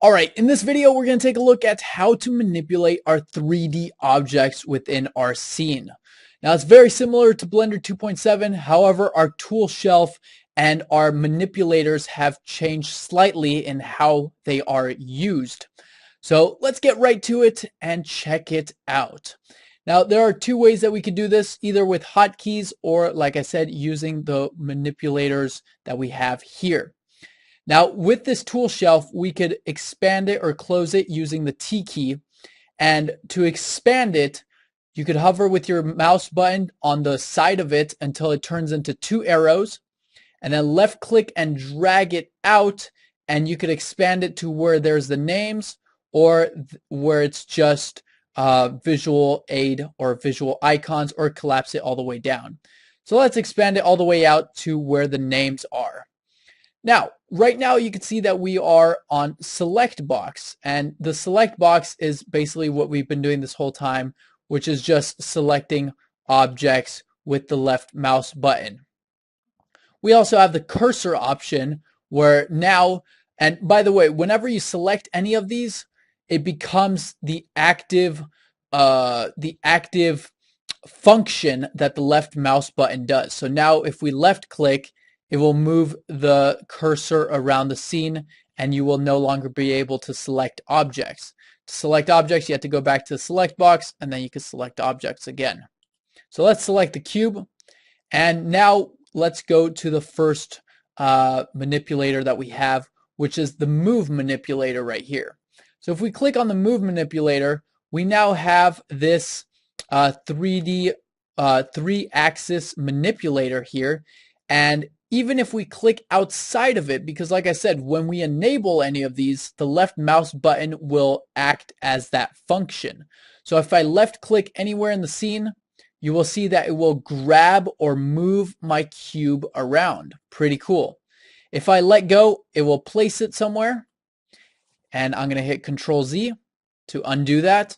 Alright, in this video we're going to take a look at how to manipulate our 3D objects within our scene. Now it's very similar to Blender 2.7, however our tool shelf and our manipulators have changed slightly in how they are used. So let's get right to it and check it out. Now there are two ways that we could do this, either with hotkeys or, like I said, using the manipulators that we have here. Now with this tool shelf, we could expand it or close it using the T key. And to expand it, you could hover with your mouse button on the side of it until it turns into two arrows, and then left click and drag it out, and you could expand it to where there's the names or where it's just visual aid or visual icons, or collapse it all the way down. So let's expand it all the way out to where the names are. Now, right now you can see that we are on select box, and the select box is basically what we've been doing this whole time, which is just selecting objects with the left mouse button. We also have the cursor option where now, and by the way, whenever you select any of these, it becomes the active function that the left mouse button does. So now if we left click, it will move the cursor around the scene and you will no longer be able to select objects. To select objects, you have to go back to the select box and then you can select objects again. So let's select the cube, and now let's go to the first manipulator that we have, which is the move manipulator right here. So if we click on the move manipulator, we now have this 3D 3-axis manipulator here, and even if we click outside of it, because like I said, when we enable any of these, the left mouse button will act as that function. So if I left click anywhere in the scene, you will see that it will grab or move my cube around. Pretty cool. If I let go, it will place it somewhere, and I'm going to hit Control Z to undo that.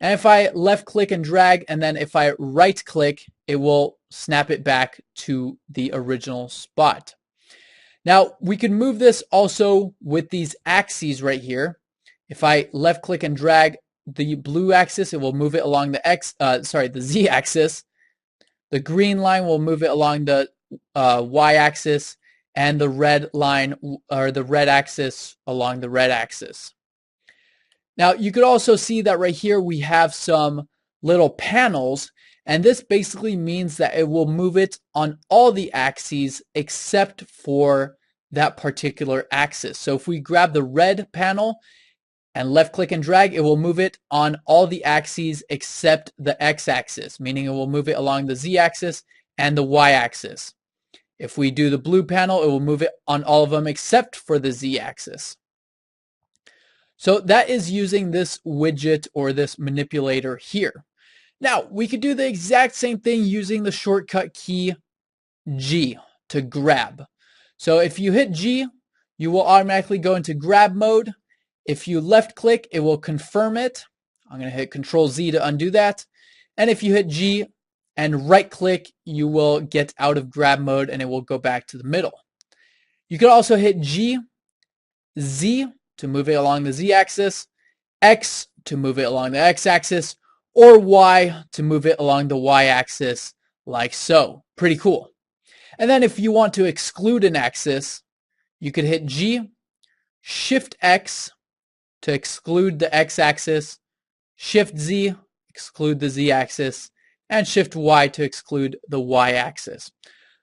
And if I left click and drag, and then if I right click, it will snap it back to the original spot. Now we can move this also with these axes right here. If I left click and drag the blue axis, it will move it along the Z axis. The green line will move it along the Y axis, and the red line or the red axis along the red axis. Now you could also see that right here we have some little panels, and this basically means that it will move it on all the axes except for that particular axis. So if we grab the red panel and left click and drag, it will move it on all the axes except the X axis, meaning it will move it along the Z axis and the Y axis. If we do the blue panel, it will move it on all of them except for the Z axis. So that is using this widget or this manipulator here. Now we could do the exact same thing using the shortcut key G to grab. So if you hit G, you will automatically go into grab mode. If you left click, it will confirm it. I'm going to hit Control Z to undo that. And if you hit G and right click, you will get out of grab mode and it will go back to the middle. You could also hit G, Z to move it along the Z axis, X to move it along the X axis, or Y to move it along the Y axis, like so. Pretty cool. And then if you want to exclude an axis, you could hit G, Shift X to exclude the X axis, Shift Z, exclude the Z axis, and Shift Y to exclude the Y axis.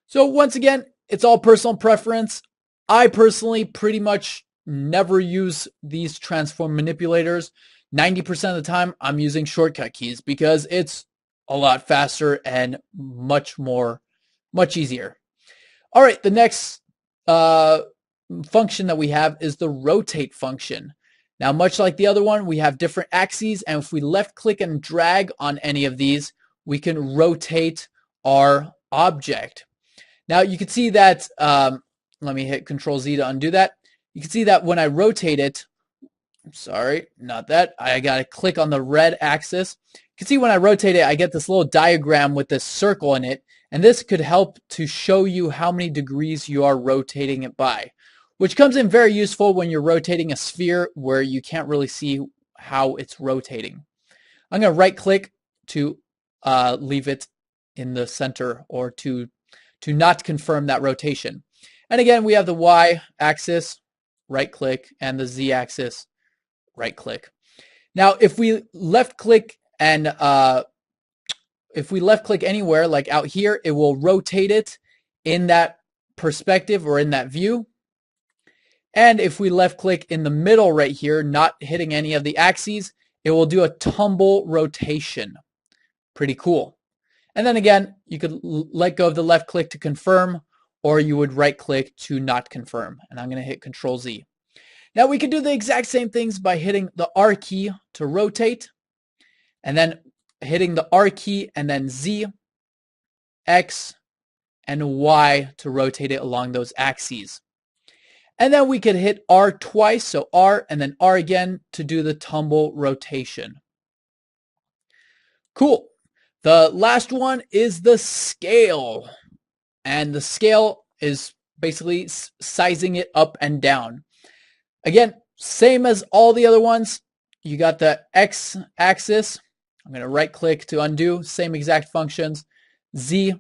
So once again, it's all personal preference. I personally pretty much never use these transform manipulators. 90% of the time I'm using shortcut keys because it's a lot faster and much easier. All right, the next function that we have is the rotate function. Now, much like the other one, we have different axes, and if we left click and drag on any of these, we can rotate our object. Now you can see that, let me hit Control Z to undo that. You can see that when I rotate it, sorry, not that, I got to click on the red axis. You can see when I rotate it, I get this little diagram with this circle in it, and this could help to show you how many degrees you are rotating it by, which comes in very useful when you're rotating a sphere where you can't really see how it's rotating. I'm going to right click to leave it in the center, or to not confirm that rotation. And again, we have the Y axis, right click, and the Z axis, right click. Now, if we left click and if we left click anywhere, like out here, it will rotate it in that perspective or in that view. And if we left click in the middle right here, not hitting any of the axes, it will do a tumble rotation. Pretty cool. And then again, you could let go of the left click to confirm, or you would right click to not confirm. And I'm going to hit Control Z. Now we can do the exact same things by hitting the R key to rotate, and then hitting the R key and then Z, X, and Y to rotate it along those axes. And then we could hit R twice, so R and then R again to do the tumble rotation. Cool. The last one is the scale. And the scale is basically sizing it up and down. Again, same as all the other ones. You got the X axis. I'm going to right click to undo. Same exact functions. Z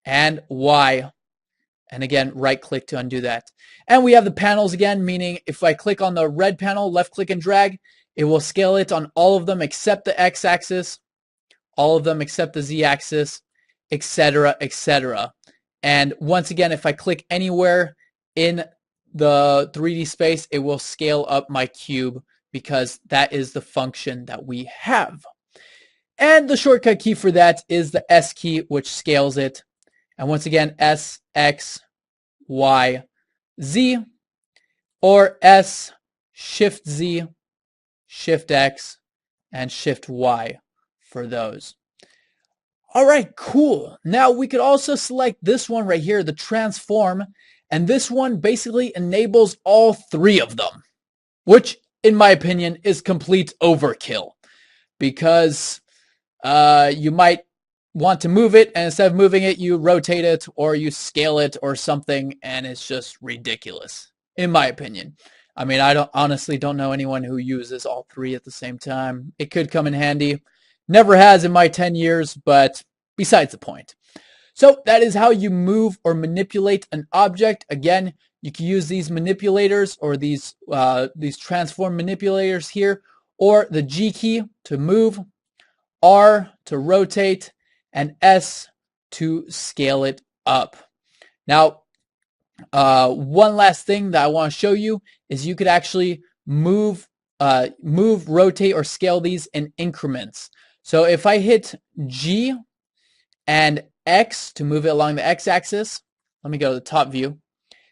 and Y. And again, right click to undo that. And we have the panels again, meaning if I click on the red panel, left click and drag, it will scale it on all of them except the X axis, all of them except the Z axis, etc., etc. And once again, if I click anywhere in the 3D space, it will scale up my cube, because that is the function that we have. And the shortcut key for that is the S key, which scales it. And once again, S, X, Y, Z, or S, Shift Z, Shift X, and Shift Y for those. All right, cool. Now we could also select this one right here, the transform, and this one basically enables all three of them, which in my opinion is complete overkill, because you might want to move it, and instead of moving it, you rotate it or you scale it or something, and it's just ridiculous, in my opinion. I mean, I honestly don't know anyone who uses all three at the same time. It could come in handy. Never has in my 10 years, but besides the point. So that is how you move or manipulate an object. Again, you can use these manipulators, or these transform manipulators here, or the G key to move, R to rotate, and S to scale it up. Now, one last thing that I want to show you is you could actually move, rotate, or scale these in increments. So if I hit G and X to move it along the X axis, let me go to the top view.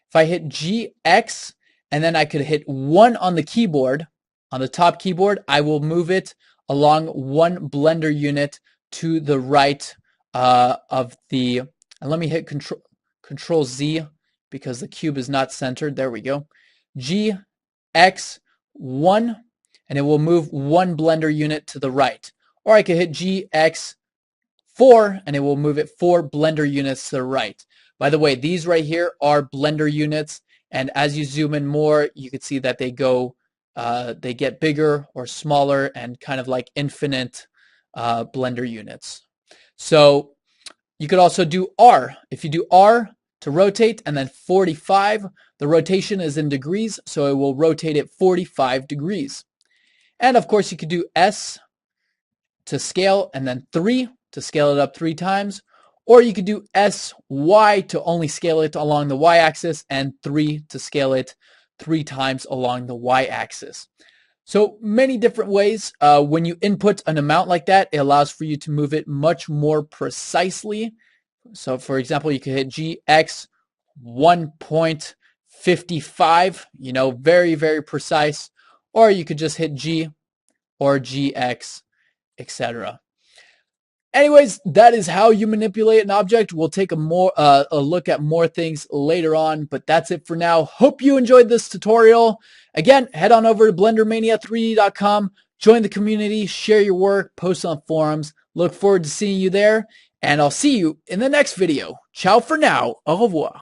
If I hit G, X, and then I could hit 1 on the keyboard, on the top keyboard, I will move it along one Blender unit to the right of the, and let me hit Control Z because the cube is not centered. There we go. G, X, 1, and it will move one Blender unit to the right. Or I could hit G, X, 4, and it will move it 4 Blender units to the right. By the way, these right here are Blender units, and as you zoom in more, you can see that they go, they get bigger or smaller, and kind of like infinite Blender units. So you could also do R. If you do R to rotate and then 45, the rotation is in degrees, so it will rotate it 45 degrees. And of course, you could do S to scale and then 3 to scale it up 3 times. Or you could do SY to only scale it along the Y-axis, and 3 to scale it 3 times along the Y-axis. So many different ways. When you input an amount like that, it allows for you to move it much more precisely. So for example, you could hit GX 1.55, you know, very, very precise. Or you could just hit G or GX, etc. Anyways, that is how you manipulate an object. We'll take a look at more things later on, but that's it for now. Hope you enjoyed this tutorial. Again, head on over to BlenderMania3D.com, join the community, share your work, post on forums. Look forward to seeing you there, and I'll see you in the next video. Ciao for now. Au revoir.